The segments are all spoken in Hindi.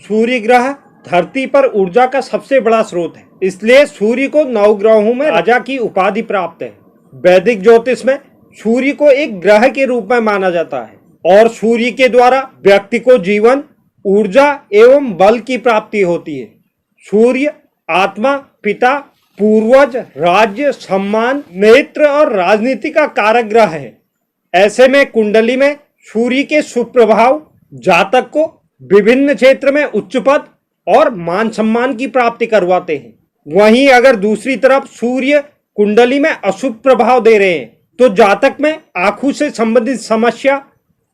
सूर्य ग्रह धरती पर ऊर्जा का सबसे बड़ा स्रोत है, इसलिए सूर्य को नवग्रहों में राजा की उपाधि प्राप्त है। वैदिक ज्योतिष में सूर्य को एक ग्रह के रूप में माना जाता है और सूर्य के द्वारा व्यक्ति को जीवन, ऊर्जा एवं बल की प्राप्ति होती है। सूर्य आत्मा, पिता, पूर्वज, राज्य, सम्मान, नेत्र और राजनीति का कारक ग्रह है। ऐसे में कुंडली में सूर्य के शुभ प्रभाव जातक को विभिन्न क्षेत्र में उच्च पद और मान सम्मान की प्राप्ति करवाते हैं। वहीं अगर दूसरी तरफ सूर्य कुंडली में अशुभ प्रभाव दे रहे हैं तो जातक में आंखों से संबंधित समस्या,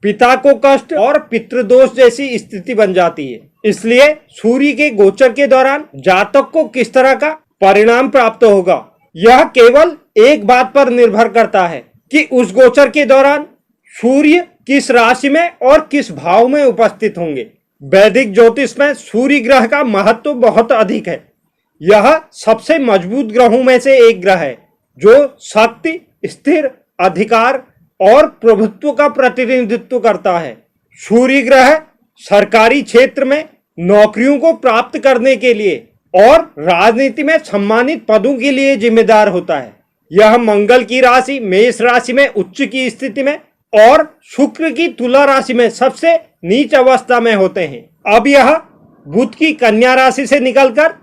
पिता को कष्ट और पितृदोष जैसी स्थिति बन जाती है। इसलिए सूर्य के गोचर के दौरान जातक को किस तरह का परिणाम प्राप्त होगा, यह केवल एक बात पर निर्भर करता है कि उस गोचर के दौरान सूर्य किस राशि में और किस भाव में उपस्थित होंगे। वैदिक ज्योतिष में सूर्य ग्रह का महत्व बहुत अधिक है। यह सबसे मजबूत ग्रहों में से एक ग्रह है जो शक्ति, स्थिर, अधिकार और प्रभुत्व का प्रतिनिधित्व करता है। सूर्य ग्रह सरकारी क्षेत्र में नौकरियों को प्राप्त करने के लिए और राजनीति में सम्मानित पदों के लिए जिम्मेदार होता है। यह मंगल की राशि मेष राशि में उच्च की स्थिति में और शुक्र की तुला राशि में सबसे नीच अवस्था में होते हैं। अब यह बुध की कन्या राशि से निकलकर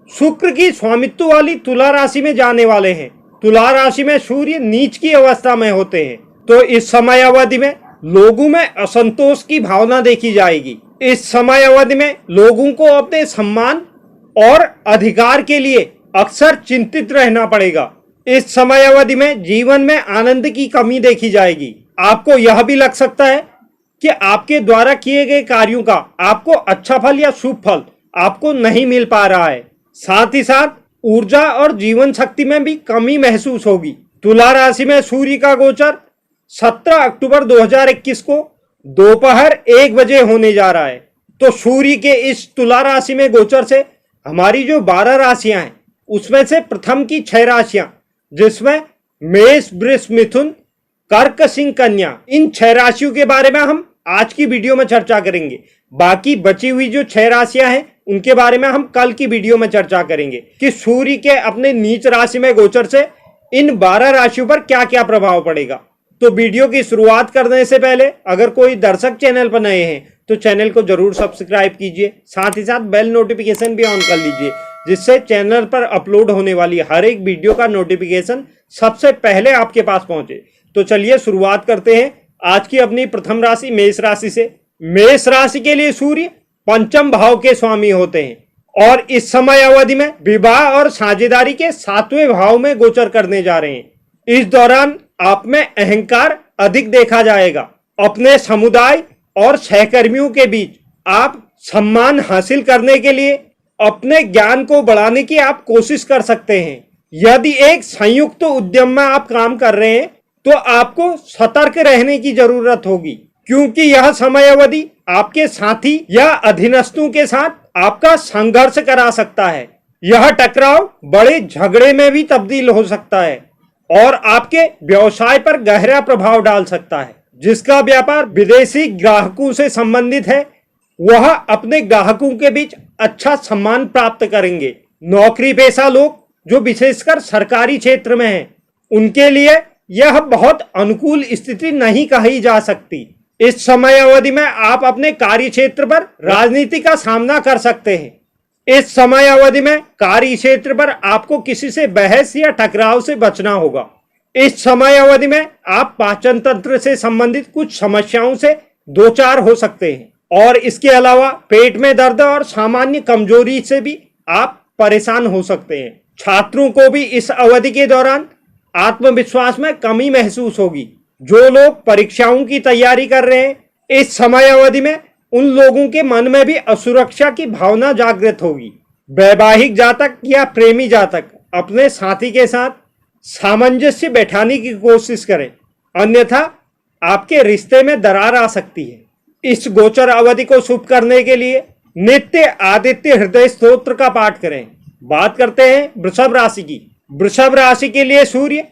शुक्र की स्वामित्व वाली तुला राशि में जाने वाले हैं। तुला राशि में सूर्य नीच की अवस्था में होते हैं, तो इस समय अवधि में लोगों में असंतोष की भावना देखी जाएगी। इस समय अवधि में लोगों को अपने सम्मान और अधिकार के लिए अक्सर चिंतित रहना पड़ेगा। इस समय अवधि में जीवन में आनंद की कमी देखी जाएगी। आपको यह भी लग सकता है कि आपके द्वारा किए गए कार्यों का आपको अच्छा फल या शुभ फल आपको नहीं मिल पा रहा है। साथ ही साथ ऊर्जा और जीवन शक्ति में भी कमी महसूस होगी। तुला राशि में सूर्य का गोचर 17 अक्टूबर 2021 को दोपहर 1 बजे होने जा रहा है। तो सूर्य के इस तुला राशि में गोचर से हमारी जो 12 राशियां हैं उसमें से प्रथम की 6 राशियां, जिसमें मेष, वृष, मिथुन, कर्क, सिंह, कन्या, इन 6 राशियों के बारे में हम आज की वीडियो में चर्चा करेंगे। बाकी बची हुई जो 6 राशियां हैं उनके बारे में हम कल की वीडियो में चर्चा करेंगे कि सूर्य के अपने नीच राशि में गोचर से इन 12 राशियों पर क्या क्या प्रभाव पड़ेगा। तो वीडियो की शुरुआत करने से पहले अगर कोई दर्शक चैनल पर नए हैं तो चैनल को जरूर सब्सक्राइब कीजिए, साथ ही साथ बेल नोटिफिकेशन भी ऑन कर लीजिए, जिससे चैनल पर अपलोड होने वाली हर एक वीडियो का नोटिफिकेशन सबसे पहले आपके पास पहुंचे। तो चलिए शुरुआत करते हैं आज की अपनी प्रथम राशि मेष राशि से। मेष राशि के लिए सूर्य पंचम भाव के स्वामी होते हैं और इस समय अवधि में विवाह और साझेदारी के 7वें भाव में गोचर करने जा रहे हैं। इस दौरान आप में अहंकार अधिक देखा जाएगा। अपने समुदाय और सहकर्मियों के बीच आप सम्मान हासिल करने के लिए अपने ज्ञान को बढ़ाने की आप कोशिश कर सकते हैं। यदि एक संयुक्त उद्यम में आप काम कर रहे हैं तो आपको सतर्क रहने की जरूरत होगी, क्योंकि यह समय अवधि आपके साथी या अधीनस्थों के साथ आपका संघर्ष करा सकता है। यह टकराव बड़े झगड़े में भी तब्दील हो सकता है और आपके व्यवसाय पर गहरा प्रभाव डाल सकता है। जिसका व्यापार विदेशी ग्राहकों से संबंधित है वह अपने ग्राहकों के बीच अच्छा सम्मान प्राप्त करेंगे। नौकरी पेशा लोग जो विशेषकर सरकारी क्षेत्र में हैं, उनके लिए यह बहुत अनुकूल स्थिति नहीं कही जा सकती। इस समय अवधि में आप अपने कार्य क्षेत्र पर राजनीति का सामना कर सकते हैं। इस समय अवधि में कार्य क्षेत्र पर आपको किसी से बहस या टकराव से बचना होगा। इस समय अवधि में आप पाचन तंत्र से संबंधित कुछ समस्याओं से दो चार हो सकते हैं और इसके अलावा पेट में दर्द और सामान्य कमजोरी से भी आप परेशान हो सकते हैं। छात्रों को भी इस अवधि के दौरान आत्मविश्वास में कमी महसूस होगी। जो लोग परीक्षाओं की तैयारी कर रहे हैं, इस समय अवधि में उन लोगों के मन में भी असुरक्षा की भावना जागृत होगी। वैवाहिक जातक या प्रेमी जातक अपने साथी के साथ सामंजस्य बैठाने की कोशिश करें, अन्यथा आपके रिश्ते में दरार आ सकती है। इस गोचर अवधि को शुभ करने के लिए नित्य आदित्य हृदय स्तोत्र का पाठ करें। बात करते हैं वृषभ राशि की। वृषभ राशि के लिए सूर्य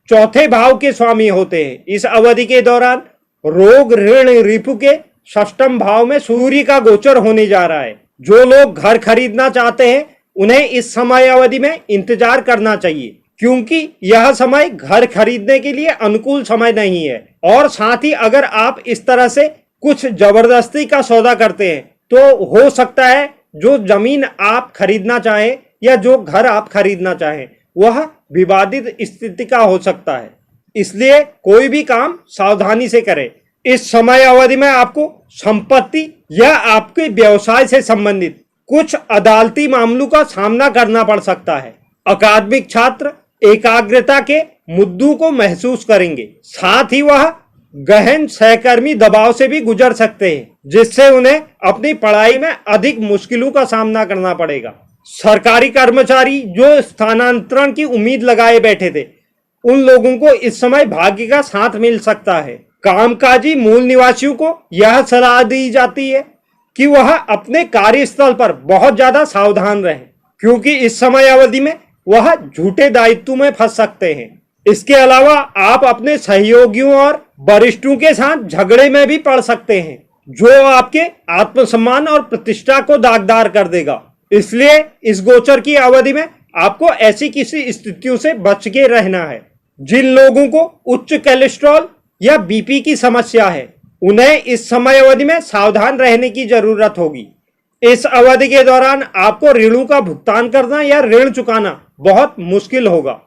चौथे भाव के स्वामी होते हैं। इस अवधि के दौरान रोग, ऋण, रिपु के षष्ठम भाव में सूर्य का गोचर होने जा रहा है। जो लोग घर खरीदना चाहते हैं उन्हें इस समय अवधि में इंतजार करना चाहिए, क्योंकि यह समय घर खरीदने के लिए अनुकूल समय नहीं है। और साथ ही अगर आप इस तरह से कुछ जबरदस्ती का सौदा करते हैं तो हो सकता है जो जमीन आप खरीदना चाहें या जो घर आप खरीदना चाहें वह विवादित स्थिति का हो सकता है। इसलिए कोई भी काम सावधानी से करें। इस समय अवधि में आपको संपत्ति या आपके व्यवसाय से संबंधित कुछ अदालती मामलों का सामना करना पड़ सकता है। अकादमिक छात्र एकाग्रता के मुद्दों को महसूस करेंगे, साथ ही वह गहन सहकर्मी दबाव से भी गुजर सकते हैं, जिससे उन्हें अपनी पढ़ाई में अधिक मुश्किलों का सामना करना पड़ेगा। सरकारी कर्मचारी जो स्थानांतरण की उम्मीद लगाए बैठे थे, उन लोगों को इस समय भाग्य का साथ मिल सकता है। कामकाजी मूल निवासियों को यह सलाह दी जाती है कि वह अपने कार्यस्थल पर बहुत ज्यादा सावधान रहें, क्योंकि इस समय अवधि में वह झूठे दायित्व में फंस सकते हैं। इसके अलावा आप अपने सहयोगियों और वरिष्ठों के साथ झगड़े में भी पड़ सकते हैं, जो आपके आत्मसम्मान और प्रतिष्ठा को दागदार कर देगा। इसलिए इस गोचर की अवधि में आपको ऐसी किसी स्थितियों से बच के रहना है। जिन लोगों को उच्च कोलेस्ट्रॉल या बीपी की समस्या है, उन्हें इस समय अवधि में सावधान रहने की जरूरत होगी। इस अवधि के दौरान आपको ऋणों का भुगतान करना या ऋण चुकाना बहुत मुश्किल होगा।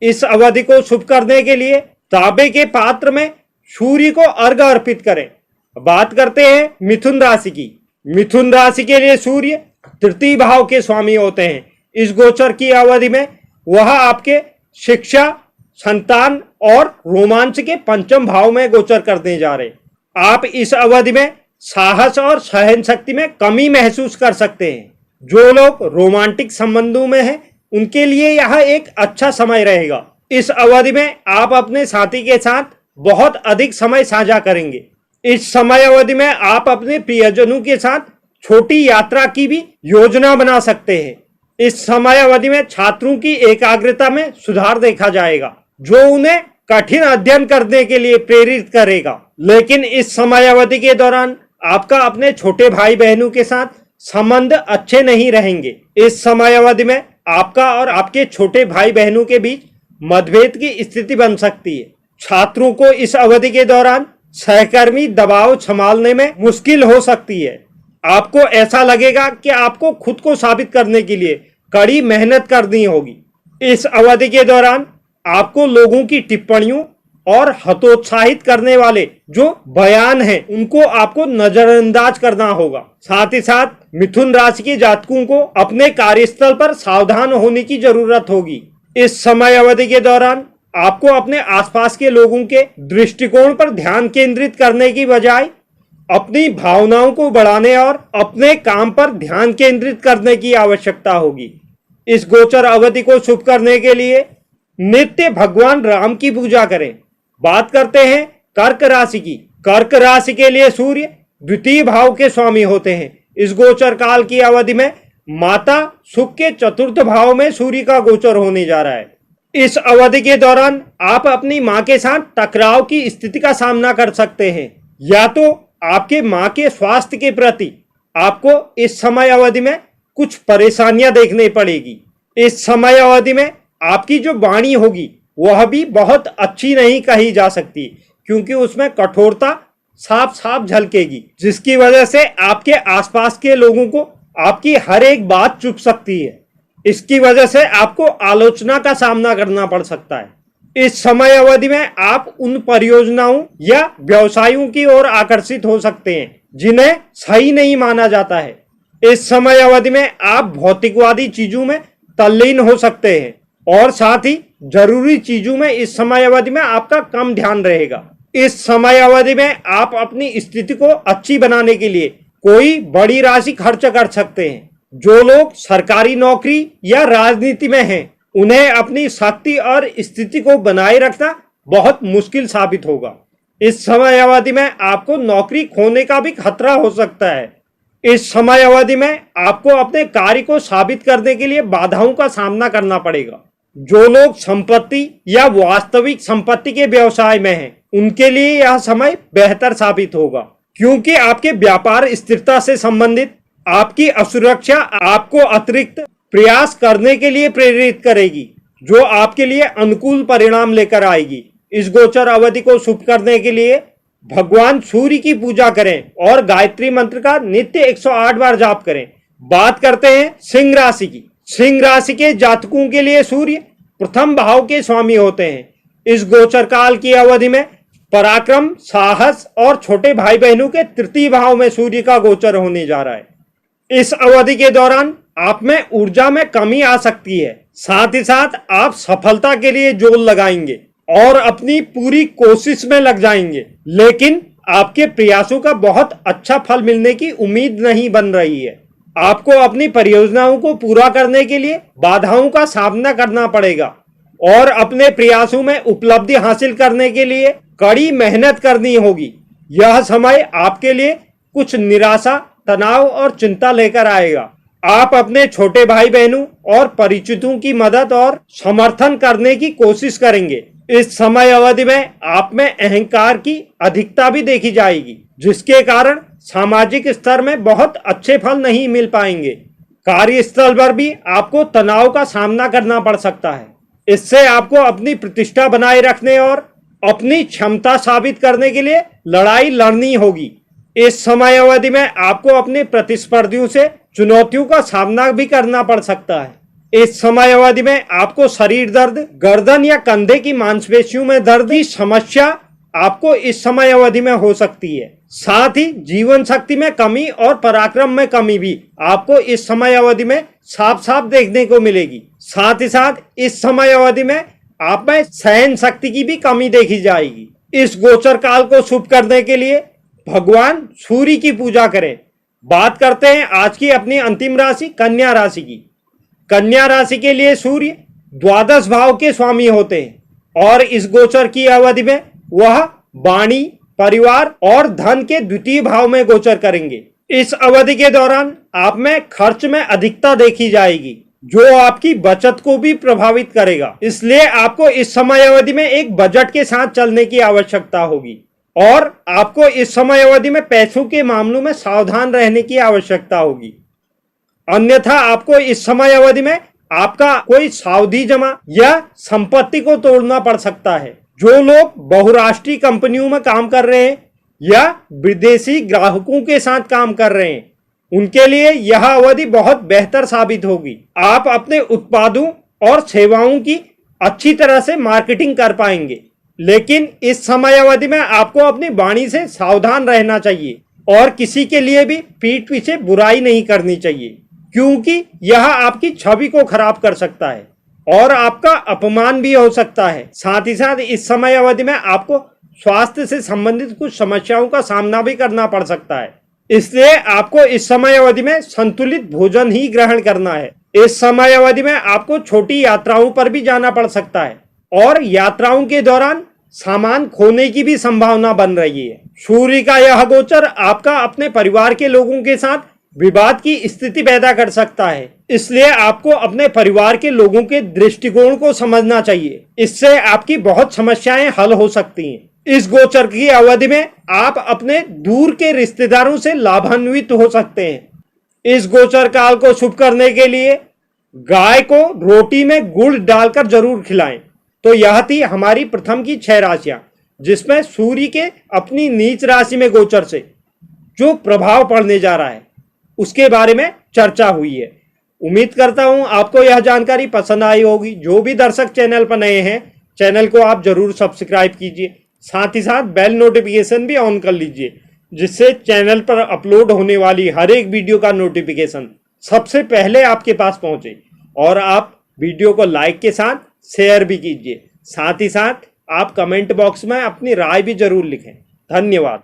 इस अवधि को शुभ करने के लिए तांबे के पात्र में सूर्य को अर्घ्य अर्पित करें। बात करते हैं मिथुन राशि की। मिथुन राशि के लिए सूर्य तृतीय भाव के स्वामी होते हैं। इस गोचर की अवधि में वह आपके शिक्षा, संतान और रोमांच के पंचम भाव में गोचर करने जा रहे। आप इस अवधि में साहस और सहन शक्ति में कमी महसूस कर सकते हैं। जो लोग रोमांटिक संबंधों में हैं, उनके लिए यह एक अच्छा समय रहेगा। इस अवधि में आप अपने साथी के साथ बहुत अधिक समय साझा करेंगे। इस समय अवधि में आप अपने प्रियजनों के साथ छोटी यात्रा की भी योजना बना सकते हैं। इस समय अवधि में छात्रों की एकाग्रता में सुधार देखा जाएगा, जो उन्हें कठिन अध्ययन करने के लिए प्रेरित करेगा। लेकिन इस समय अवधि के दौरान आपका अपने छोटे भाई बहनों के साथ संबंध अच्छे नहीं रहेंगे। इस समय अवधि में आपका और आपके छोटे भाई बहनों के बीच मतभेद की स्थिति बन सकती है। छात्रों को इस अवधि के दौरान सहकर्मी दबाव संभालने में मुश्किल हो सकती है। आपको ऐसा लगेगा कि आपको खुद को साबित करने के लिए कड़ी मेहनत करनी होगी। इस अवधि के दौरान आपको लोगों की टिप्पणियों और हतोत्साहित करने वाले जो बयान हैं, उनको आपको नजरअंदाज करना होगा। साथ ही साथ मिथुन राशि के जातकों को अपने कार्यस्थल पर सावधान होने की जरूरत होगी। इस समय अवधि के दौरान आपको अपने आसपास के लोगों के दृष्टिकोण पर ध्यान केंद्रित करने की बजाय अपनी भावनाओं को बढ़ाने और अपने काम पर ध्यान केंद्रित करने की आवश्यकता होगी। इस गोचर अवधि को शुभ करने के लिए नित्य भगवान राम की पूजा करें। बात करते हैं कर्क राशि की। कर्क राशि के लिए सूर्य द्वितीय भाव के स्वामी होते हैं। इस गोचर काल की अवधि में माता सुख के चतुर्थ भाव में सूर्य का गोचर होने जा रहा है। इस अवधि के दौरान आप अपनी मां के साथ टकराव की स्थिति का सामना कर सकते हैं, या तो आपके मां के स्वास्थ्य के प्रति आपको इस समय अवधि में कुछ परेशानियां देखने पड़ेगी। इस समय अवधि में आपकी जो वाणी होगी वह भी बहुत अच्छी नहीं कही जा सकती, क्योंकि उसमें कठोरता साफ साफ झलकेगी, जिसकी वजह से आपके आसपास के लोगों को आपकी हर एक बात चुभ सकती है। इसकी वजह से आपको आलोचना का सामना करना पड़ सकता है। इस समय अवधि में आप उन परियोजनाओं या व्यवसायों की ओर आकर्षित हो सकते हैं जिन्हें सही नहीं माना जाता है। इस समय अवधि में आप भौतिकवादी चीजों में तल्लीन हो सकते हैं और साथ ही जरूरी चीजों में इस समय अवधि में आपका कम ध्यान रहेगा। इस समय अवधि में आप अपनी स्थिति को अच्छी बनाने के लिए कोई बड़ी राशि खर्च कर सकते हैं। जो लोग सरकारी नौकरी या राजनीति में हैं, उन्हें अपनी शक्ति और स्थिति को बनाए रखना बहुत मुश्किल साबित होगा। इस समय अवधि में आपको नौकरी खोने का भी खतरा हो सकता है। इस समय अवधि में आपको अपने कार्य को साबित करने के लिए बाधाओं का सामना करना पड़ेगा। जो लोग संपत्ति या वास्तविक संपत्ति के व्यवसाय में हैं, उनके लिए यह समय बेहतर साबित होगा, क्योंकि आपके व्यापार स्थिरता से संबंधित आपकी असुरक्षा आपको अतिरिक्त प्रयास करने के लिए प्रेरित करेगी, जो आपके लिए अनुकूल परिणाम लेकर आएगी। इस गोचर अवधि को शुभ करने के लिए भगवान सूर्य की पूजा करें और गायत्री मंत्र का नित्य 108 बार जाप करें। बात करते हैं सिंह राशि की। सिंह राशि के जातकों के लिए सूर्य प्रथम भाव के स्वामी होते हैं। इस गोचर काल की अवधि में पराक्रम, साहस और छोटे भाई बहनों के तृतीय भाव में सूर्य का गोचर होने जा रहा है। इस अवधि के दौरान आप में ऊर्जा में कमी आ सकती है। साथ ही साथ आप सफलता के लिए जोर लगाएंगे और अपनी पूरी कोशिश में लग जाएंगे, लेकिन आपके प्रयासों का बहुत अच्छा फल मिलने की उम्मीद नहीं बन रही है। आपको अपनी परियोजनाओं को पूरा करने के लिए बाधाओं का सामना करना पड़ेगा और अपने प्रयासों में उपलब्धि हासिल करने के लिए कड़ी मेहनत करनी होगी। यह समय आपके लिए कुछ निराशा, तनाव और चिंता लेकर आएगा। आप अपने छोटे भाई बहनों और परिचितों की मदद और समर्थन करने की कोशिश करेंगे। इस समय अवधि में आप में अहंकार की अधिकता भी देखी जाएगी, जिसके कारण सामाजिक स्तर में बहुत अच्छे फल नहीं मिल पाएंगे। कार्यस्थल पर भी आपको तनाव का सामना करना पड़ सकता है। इससे आपको अपनी प्रतिष्ठा बनाए रखने और अपनी क्षमता साबित करने के लिए लड़ाई लड़नी होगी। इस समय अवधि में आपको अपने प्रतिस्पर्धियों से चुनौतियों का सामना भी करना पड़ सकता है। इस समय अवधि में आपको शरीर दर्द, गर्दन या कंधे की मांसपेशियों में दर्द की समस्या आपको इस समय अवधि में हो सकती है। साथ ही जीवन शक्ति में कमी और पराक्रम में कमी भी आपको इस समय अवधि में साफ साफ देखने को मिलेगी। साथ ही साथ इस समय अवधि में आप में सहन शक्ति की भी कमी देखी जाएगी। इस गोचर काल को शुभ करने के लिए भगवान सूर्य की पूजा करें। बात करते हैं आज की अपनी अंतिम राशि कन्या राशि की। कन्या राशि के लिए सूर्य द्वादश भाव के स्वामी होते हैं और इस गोचर की अवधि में वह वाणी, परिवार और धन के द्वितीय भाव में गोचर करेंगे। इस अवधि के दौरान आप में खर्च में अधिकता देखी जाएगी, जो आपकी बचत को भी प्रभावित करेगा। इसलिए आपको इस समय अवधि में एक बजट के साथ चलने की आवश्यकता होगी और आपको इस समय अवधि में पैसों के मामलों में सावधान रहने की आवश्यकता होगी। अन्यथा आपको इस समय अवधि में आपका कोई सावधि जमा या संपत्ति को तोड़ना पड़ सकता है। जो लोग बहुराष्ट्रीय कंपनियों में काम कर रहे हैं या विदेशी ग्राहकों के साथ काम कर रहे हैं, उनके लिए यह अवधि बहुत बेहतर साबित होगी। आप अपने उत्पादों और सेवाओं की अच्छी तरह से मार्केटिंग कर पाएंगे, लेकिन इस समय अवधि में आपको अपनी वाणी से सावधान रहना चाहिए और किसी के लिए भी पीठ पीछे बुराई नहीं करनी चाहिए, क्योंकि यह आपकी छवि को खराब कर सकता है और आपका अपमान भी हो सकता है। साथ ही साथ इस समय अवधि में आपको स्वास्थ्य से संबंधित कुछ समस्याओं का सामना भी करना पड़ सकता है। इसलिए आपको इस समय अवधि में संतुलित भोजन ही ग्रहण करना है। इस समय अवधि में आपको छोटी यात्राओं पर भी जाना पड़ सकता है और यात्राओं के दौरान सामान खोने की भी संभावना बन रही है। सूर्य का यह गोचर आपका अपने परिवार के लोगों के साथ विवाद की स्थिति पैदा कर सकता है। इसलिए आपको अपने परिवार के लोगों के दृष्टिकोण को समझना चाहिए। इससे आपकी बहुत समस्याएं हल हो सकती हैं। इस गोचर की अवधि में आप अपने दूर के रिश्तेदारों से लाभान्वित हो सकते हैं। इस गोचर काल को शुभ करने के लिए गाय को रोटी में गुड़ डालकर जरूर खिलाएं। तो यह थी हमारी प्रथम की 6 राशियां, जिसमें सूर्य के अपनी नीच राशि में गोचर से जो प्रभाव पड़ने जा रहा है उसके बारे में चर्चा हुई है। उम्मीद करता हूं आपको यह जानकारी पसंद आई होगी। जो भी दर्शक चैनल पर नए हैं, चैनल को आप जरूर सब्सक्राइब कीजिए। साथ ही साथ बेल नोटिफिकेशन भी ऑन कर लीजिए, जिससे चैनल पर अपलोड होने वाली हर एक वीडियो का नोटिफिकेशन सबसे पहले आपके पास पहुंचे। और आप वीडियो को लाइक के साथ शेयर भी कीजिए। साथ ही साथ आप कमेंट बॉक्स में अपनी राय भी जरूर लिखें। धन्यवाद।